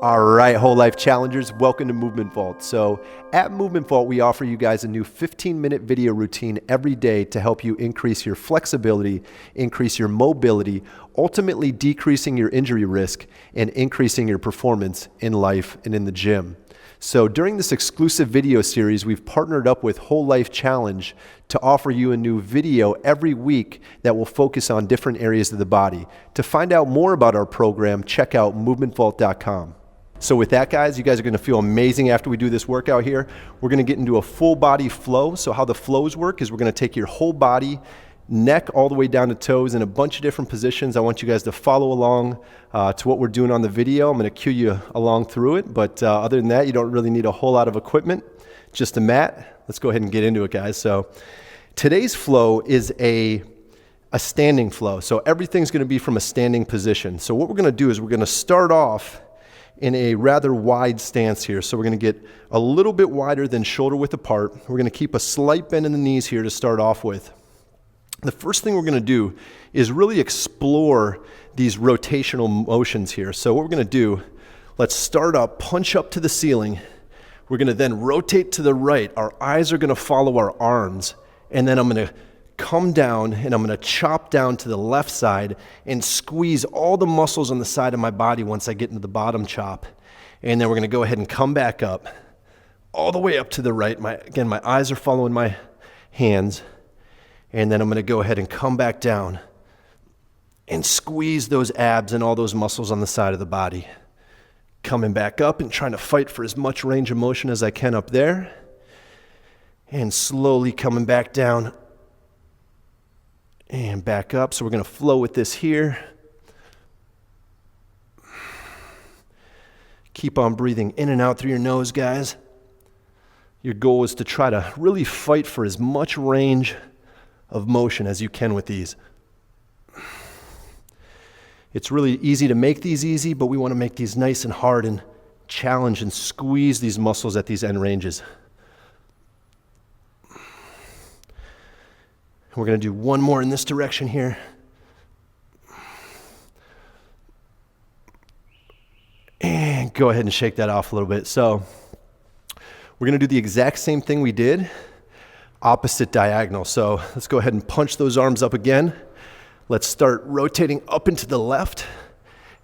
All right, Whole Life Challengers, welcome to Movement Vault. So at Movement Vault, we offer you guys a new 15-minute video routine every day to help you increase your flexibility, increase your mobility, ultimately decreasing your injury risk and increasing your performance in life and in the gym. So during this exclusive video series, we've partnered up with Whole Life Challenge to offer you a new video every week that will focus on different areas of the body. To find out more about our program, check out movementvault.com. So with that, guys, you guys are going to feel amazing after we do this workout here. We're going to get into a full body flow. So how the flows work is we're going to take your whole body, neck all the way down to toes in a bunch of different positions. I want you guys to follow along to what we're doing on the video. I'm going to cue you along through it. But other than that, you don't really need a whole lot of equipment, just a mat. Let's go ahead and get into it, guys. So today's flow is a standing flow. So everything's going to be from a standing position. So what we're going to do is we're going to start off in a rather wide stance here. So we're going to get a little bit wider than shoulder width apart. We're going to keep a slight bend in the knees here to start off with. The first thing we're going to do is really explore these rotational motions here. So what we're going to do, let's start up, punch up to the ceiling. We're going to then rotate to the right. Our eyes are going to follow our arms. And then I'm going to come down and I'm going to chop down to the left side and squeeze all the muscles on the side of my body once I get into the bottom chop. And then we're going to go ahead and come back up all the way up to the right. Again, my eyes are following my hands. And then I'm going to go ahead and come back down and squeeze those abs and all those muscles on the side of the body. Coming back up and trying to fight for as much range of motion as I can up there. And slowly coming back down and back up. So we're going to flow with this here. Keep on breathing in and out through your nose, guys. Your goal is to try to really fight for as much range of motion as you can with these. It's really easy to make these easy, but we want to make these nice and hard and challenge and squeeze these muscles at these end ranges. We're going to do one more in this direction here. And go ahead and shake that off a little bit. So we're going to do the exact same thing we did, opposite diagonal. So let's go ahead and punch those arms up again. Let's start rotating up into the left.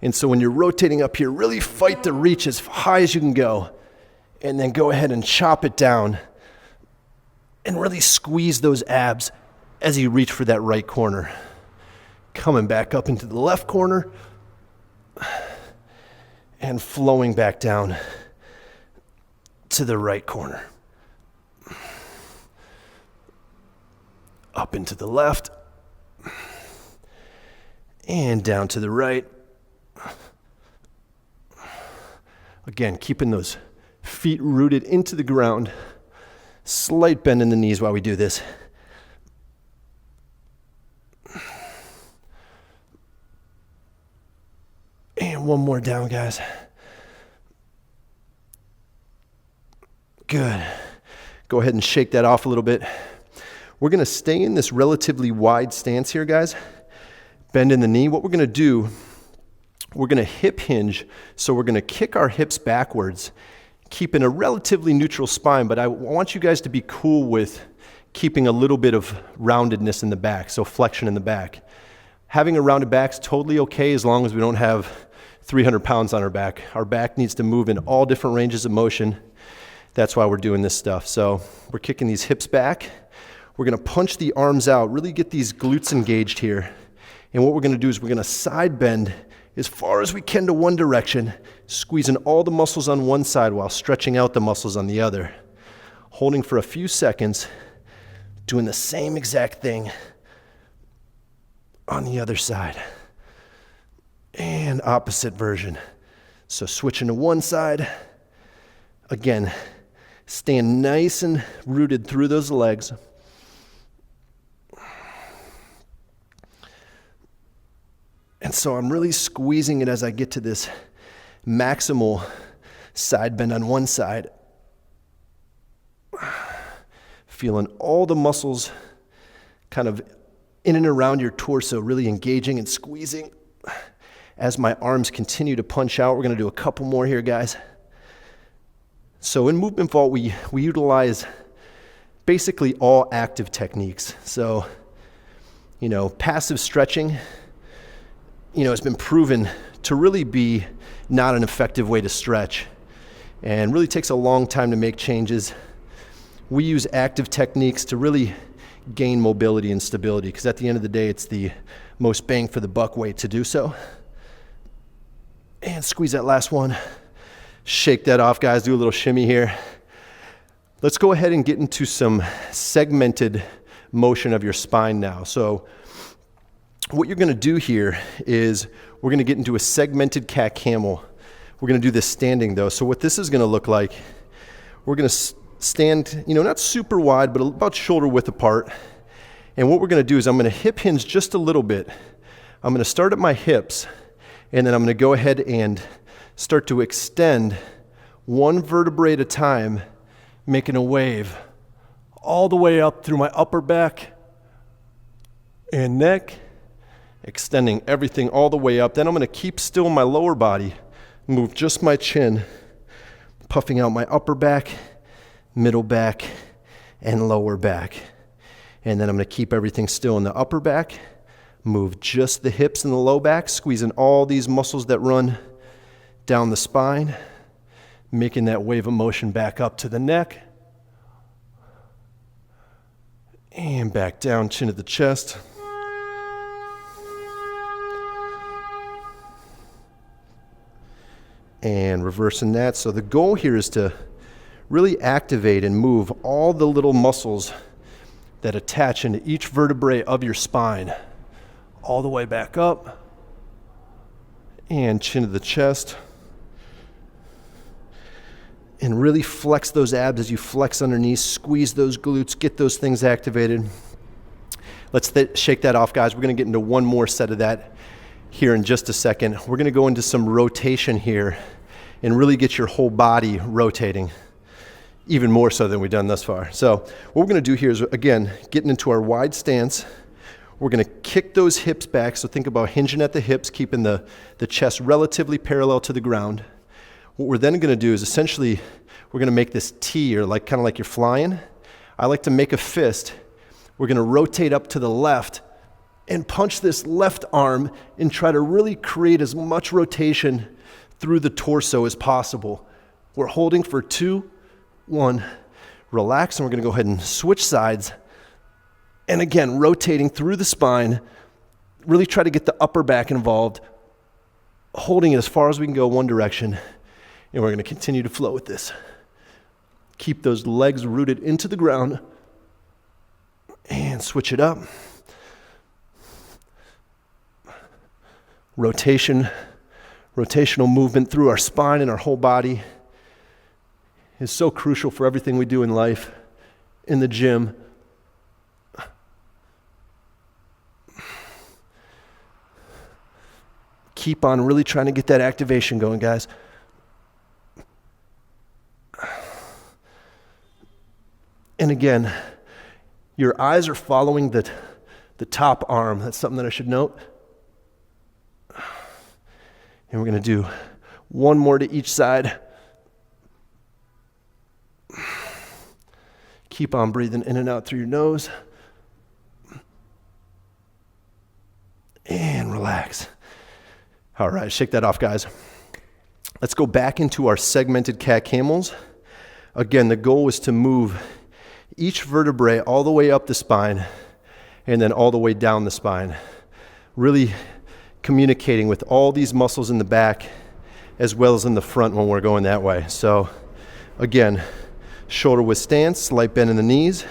And so when you're rotating up here, really fight to reach as high as you can go. And then go ahead and chop it down and really squeeze those abs as you reach for that right corner. Coming back up into the left corner and flowing back down to the right corner. Up into the left and down to the right. Again, keeping those feet rooted into the ground. Slight bend in the knees while we do this. And one more down, guys. Good. Go ahead and shake that off a little bit. We're going to stay in this relatively wide stance here, guys. Bend in the knee. What we're going to do, we're going to hip hinge. So we're going to kick our hips backwards, keeping a relatively neutral spine, but I want you guys to be cool with keeping a little bit of roundedness in the back, so flexion in the back. Having a rounded back is totally okay as long as we don't have 300 pounds on our back. Our back needs to move in all different ranges of motion. That's why we're doing this stuff. So we're kicking these hips back. We're going to punch the arms out, really get these glutes engaged here. And what we're going to do is we're going to side bend as far as we can to one direction, squeezing all the muscles on one side while stretching out the muscles on the other. Holding for a few seconds, doing the same exact thing on the other side. And opposite version. So switching to one side. Again, staying nice and rooted through those legs. And so I'm really squeezing it as I get to this maximal side bend on one side. Feeling all the muscles kind of in and around your torso, really engaging and squeezing. as my arms continue to punch out. We're gonna do a couple more here, guys. So in movement vault, we utilize basically all active techniques. So, passive stretching, it's been proven to really be not an effective way to stretch and really takes a long time to make changes. We use active techniques to really gain mobility and stability, because at the end of the day, it's the most bang for the buck way to do so. And squeeze that last one. Shake that off, guys. Do a little shimmy here. Let's go ahead and get into some segmented motion of your spine now. So what you're gonna do here is we're gonna get into a segmented cat camel. We're gonna do this standing though. So what this is gonna look like, we're gonna stand, not super wide, but about shoulder width apart. And what we're gonna do is I'm gonna hip hinge just a little bit. I'm gonna start at my hips, and then I'm gonna go ahead and start to extend one vertebrae at a time, making a wave all the way up through my upper back and neck, extending everything all the way up. Then I'm gonna keep still my lower body, move just my chin, puffing out my upper back, middle back, and lower back. And then I'm gonna keep everything still in the upper back, move just the hips and the low back, squeezing all these muscles that run down the spine, making that wave of motion back up to the neck, and back down, chin to the chest. And reversing that. So the goal here is to really activate and move all the little muscles that attach into each vertebrae of your spine, all the way back up, and chin to the chest. And really flex those abs as you flex underneath, squeeze those glutes, get those things activated. Let's shake that off, guys. We're gonna get into one more set of that here in just a second. We're gonna go into some rotation here and really get your whole body rotating, even more so than we've done thus far. So what we're gonna do here is, again, getting into our wide stance. We're gonna kick those hips back, so think about hinging at the hips, keeping the chest relatively parallel to the ground. What we're then gonna do is essentially, we're gonna make this T, or kind of like you're flying. I like to make a fist. We're gonna rotate up to the left and punch this left arm and try to really create as much rotation through the torso as possible. We're holding for 2, 1, relax, and we're gonna go ahead and switch sides. And again, rotating through the spine, really try to get the upper back involved, holding it as far as we can go one direction. And we're gonna continue to flow with this. Keep those legs rooted into the ground and switch it up. Rotational movement through our spine and our whole body is so crucial for everything we do in life, in the gym. Keep on really trying to get that activation going, guys. And again, your eyes are following the top arm. That's something that I should note. And we're gonna do one more to each side. Keep on breathing in and out through your nose. And relax. All right, shake that off, guys. Let's go back into our segmented cat camels. Again, the goal is to move each vertebrae all the way up the spine and then all the way down the spine. Really communicating with all these muscles in the back as well as in the front when we're going that way. So again, shoulder width stance, slight bend in the knees.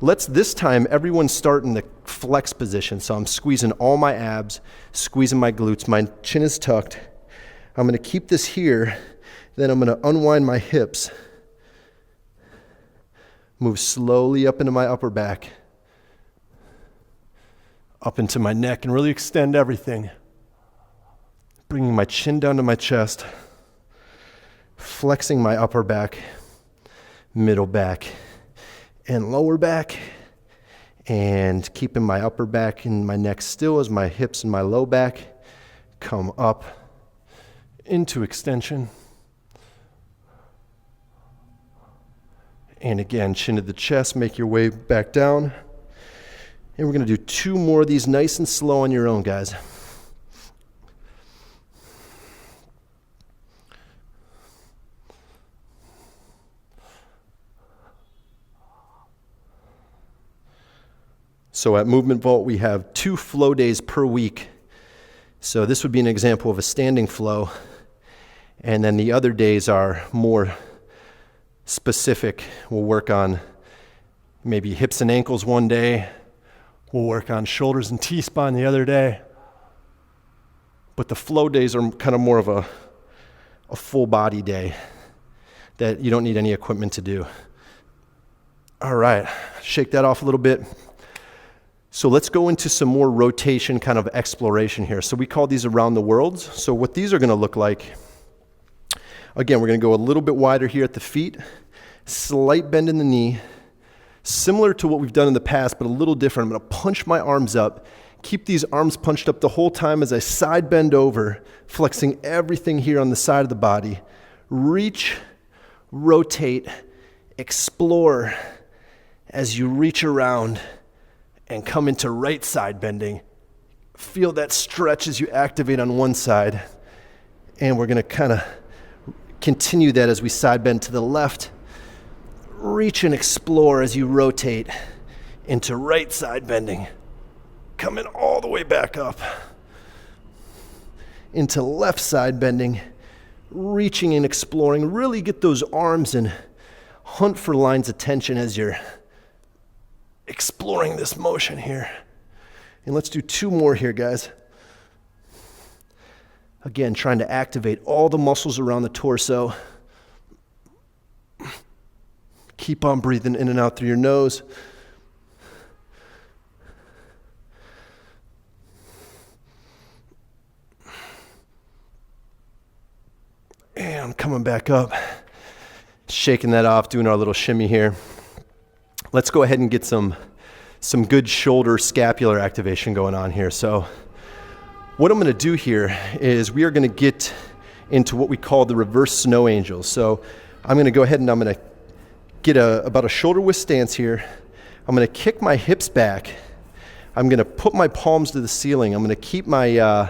Let's this time everyone start in the flex position. So I'm squeezing all my abs, squeezing my glutes, my chin is tucked. I'm gonna keep this here, then I'm gonna unwind my hips, move slowly up into my upper back, up into my neck, and really extend everything. Bringing my chin down to my chest, flexing my upper back, middle back, and lower back, and keeping my upper back and my neck still as my hips and my low back come up into extension. And again, chin to the chest, make your way back down. And we're going to do 2 more of these nice and slow on your own, guys. So at Movement Vault, we have 2 flow days per week. So this would be an example of a standing flow. And then the other days are more specific. We'll work on maybe hips and ankles one day. We'll work on shoulders and T-spine the other day. But the flow days are kind of more of a full body day that you don't need any equipment to do. All right, shake that off a little bit. So let's go into some more rotation kind of exploration here. So we call these around the worlds. So what these are going to look like, again, we're going to go a little bit wider here at the feet, slight bend in the knee, similar to what we've done in the past, but a little different. I'm going to punch my arms up, keep these arms punched up the whole time as I side bend over, flexing everything here on the side of the body. Reach, rotate, explore as you reach around and come into right side bending. Feel that stretch as you activate on one side. And we're going to kind of continue that as we side bend to the left. Reach and explore as you rotate into right side bending. Coming all the way back up. Into left side bending. Reaching and exploring. Really get those arms and hunt for lines of tension as you're exploring this motion here. And let's do 2 more here, guys. Again, trying to activate all the muscles around the torso. Keep on breathing in and out through your nose. And I'm coming back up. Shaking that off, doing our little shimmy here. Let's go ahead and get some good shoulder scapular activation going on here. So what I'm going to do here is we are going to get into what we call the reverse snow angels. So I'm going to go ahead and I'm going to get about a shoulder width stance here. I'm going to kick my hips back. I'm going to put my palms to the ceiling. I'm going to keep my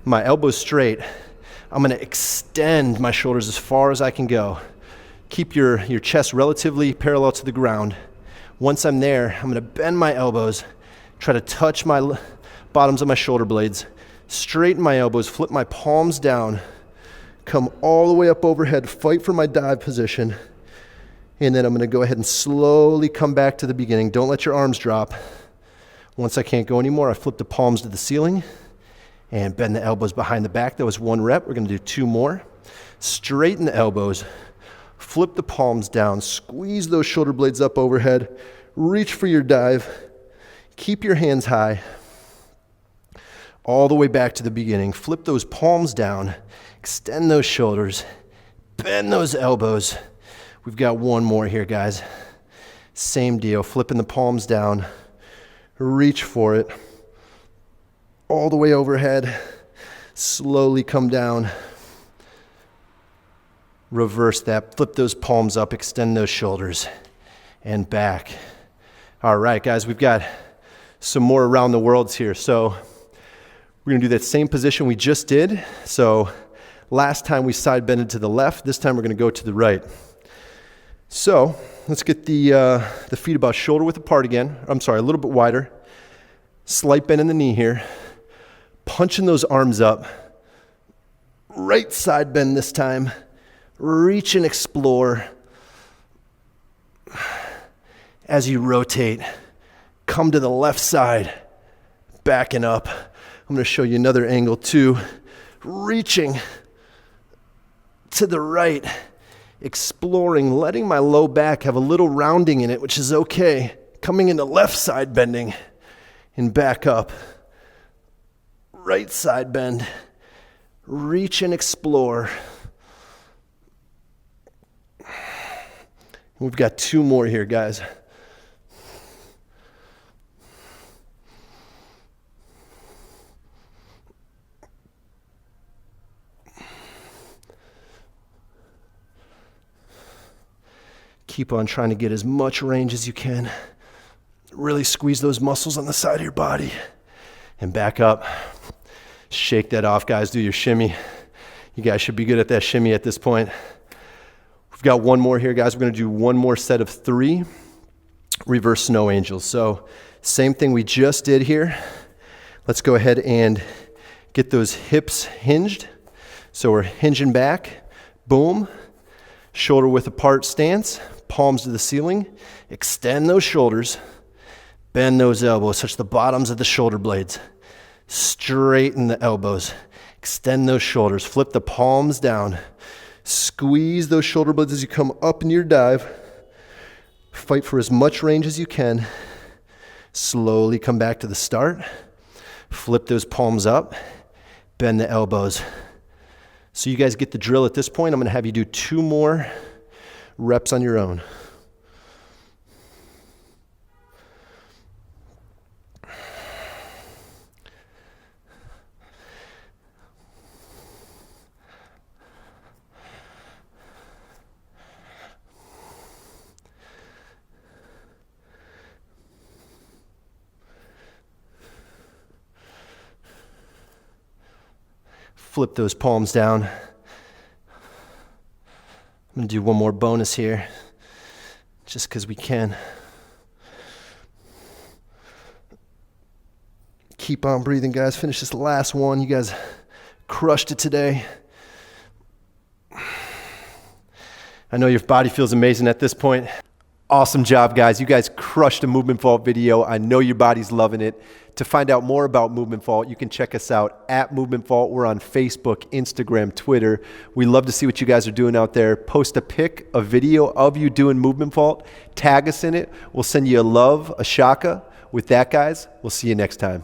elbows straight. I'm going to extend my shoulders as far as I can go. Keep your chest relatively parallel to the ground. Once I'm there, I'm going to bend my elbows, try to touch my bottoms of my shoulder blades, straighten my elbows, flip my palms down, come all the way up overhead, fight for my dive position, and then I'm going to go ahead and slowly come back to the beginning. Don't let your arms drop. Once I can't go anymore, I flip the palms to the ceiling and bend the elbows behind the back. That was 1 rep. We're going to do 2 more. Straighten the elbows. Flip the palms down, squeeze those shoulder blades up overhead, reach for your dive, keep your hands high, all the way back to the beginning. Flip those palms down, extend those shoulders, bend those elbows. We've got 1 more here, guys. Same deal, flipping the palms down, reach for it, all the way overhead, slowly come down. Reverse that, flip those palms up, extend those shoulders, and back. All right, guys, we've got some more around the worlds here. So we're gonna do that same position we just did. So last time we side bended to the left, this time we're gonna go to the right. So let's get the feet about shoulder width apart again. I'm sorry, a little bit wider. Slight bend in the knee here. Punching those arms up. Right side bend this time. Reach and explore. As you rotate, come to the left side, backing up. I'm going to show you another angle too. Reaching to the right, exploring, letting my low back have a little rounding in it, which is okay. Coming into left side bending and back up. Right side bend, reach and explore. We've got 2 more here, guys. Keep on trying to get as much range as you can. Really squeeze those muscles on the side of your body. And back up. Shake that off, guys. Do your shimmy. You guys should be good at that shimmy at this point. We've got one more here, guys. We're going to do one more set of 3 reverse snow angels. So same thing we just did here. Let's go ahead and get those hips hinged. So we're hinging back. Boom. Shoulder width apart stance. Palms to the ceiling. Extend those shoulders. Bend those elbows. Touch the bottoms of the shoulder blades. Straighten the elbows. Extend those shoulders. Flip the palms down. Squeeze those shoulder blades as you come up into your dive. Fight for as much range as you can. Slowly come back to the start. Flip those palms up. Bend the elbows. So you guys get the drill at this point. I'm going to have you do 2 more reps on your own. Flip those palms down. I'm going to do one more bonus here, just because we can. Keep on breathing, guys. Finish this last one. You guys crushed it today. I know your body feels amazing at this point. Awesome job, guys. You guys crushed a movement vault video. I know your body's loving it. To find out more about Movement Vault, you can check us out at Movement Vault. We're on Facebook, Instagram, Twitter. We love to see what you guys are doing out there. Post a pic, a video of you doing Movement Vault. Tag us in it. We'll send you a love, a shaka. With that, guys, we'll see you next time.